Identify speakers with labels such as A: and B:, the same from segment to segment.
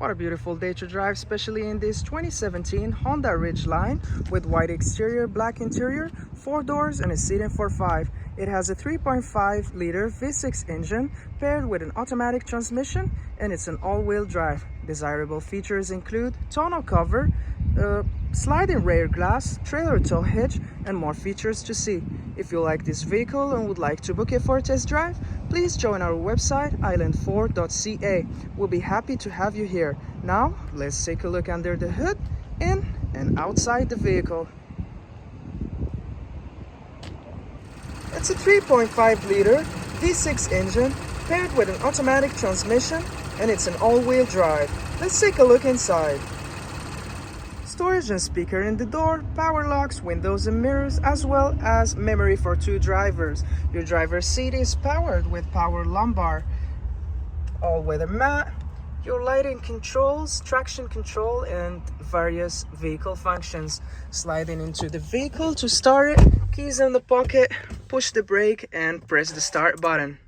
A: What a beautiful day to drive, especially in this 2017 Honda Ridgeline with white exterior, black interior, 4 doors and a seating for 5. It has a 3.5-liter V6 engine paired with an automatic transmission, and it's an all-wheel drive. Desirable features include tonneau cover, sliding rear glass, trailer tow hitch, and more features to see. If you like this vehicle and would like to book it for a test drive, please join our website island4.ca. We'll be happy to have you here. Now, let's take a look under the hood, in and outside the vehicle. It's a 3.5-liter V6 engine paired with an automatic transmission, and it's an all-wheel drive. Let's take a look inside. Storage and speaker in the door, power locks, windows and mirrors, as well as memory for 2 drivers. Your driver's seat is powered with power lumbar, all-weather mat, your lighting controls, traction control, and various vehicle functions. Sliding into the vehicle to start it, keys in the pocket, push the brake and press the start button.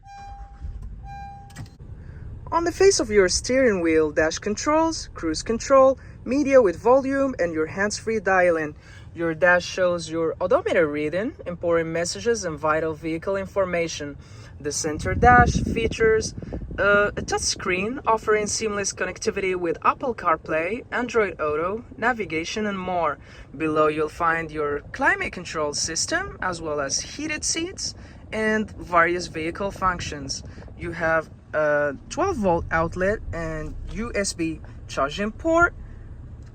A: On the face of your steering wheel, dash controls, cruise control, media with volume, and your hands-free dialing. Your dash shows your odometer reading, important messages and vital vehicle information. The center dash features a touchscreen offering seamless connectivity with Apple CarPlay, Android Auto, navigation, and more. Below you'll find your climate control system, as well as heated seats and various vehicle functions. You have a 12-volt outlet and USB charging port,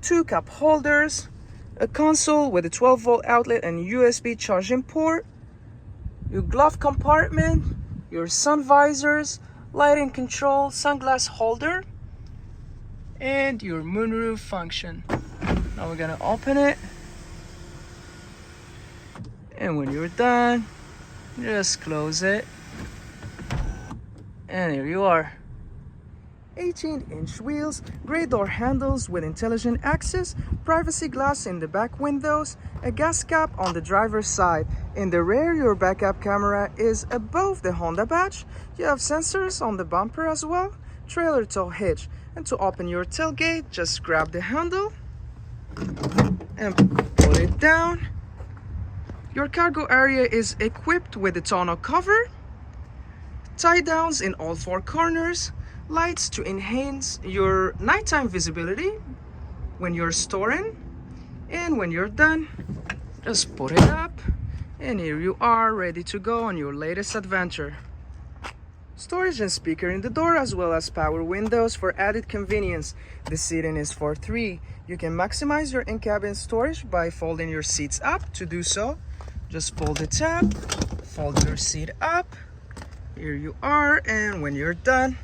A: 2 cup holders, a console with a 12-volt outlet and USB charging port, your glove compartment, your sun visors, lighting control, sunglass holder, and your moonroof function. Now we're gonna open it, and when you're done, just close it, and here you are. 18-inch wheels, grey door handles with intelligent access, privacy glass in the back windows, a gas cap on the driver's side. In the rear, your backup camera is above the Honda badge. You have sensors on the bumper as well, trailer tow hitch. And to open your tailgate, just grab the handle and pull it down. Your cargo area is equipped with a tonneau cover, tie downs in all 4 corners, lights to enhance your nighttime visibility when you're storing, and when you're done, just put it up, and here you are, ready to go on your latest adventure. Storage and speaker in the door, as well as power windows for added convenience. The seating is for 3. You can maximize your in-cabin storage by folding your seats up. To do so, just pull the tab, fold your seat up, here you are, and when you're done,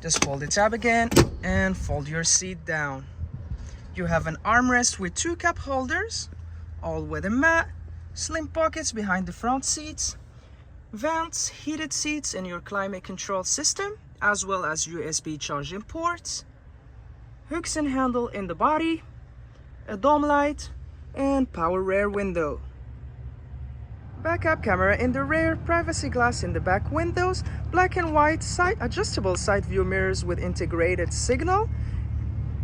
A: just fold the tab again and fold your seat down. You have an armrest with 2 cup holders, all-weather mat, slim pockets behind the front seats, vents, heated seats, and your climate control system, as well as USB charging ports, hooks and handle in the body, a dome light, and power rear window. Backup camera in the rear, privacy glass in the back windows, black and white adjustable side view mirrors with integrated signal,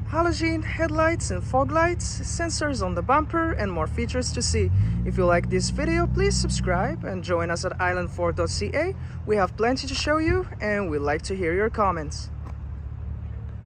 A: halogen headlights and fog lights, sensors on the bumper, and more features to see. If you like this video, please subscribe and join us at island4.ca. We have plenty to show you, and we'd like to hear your comments.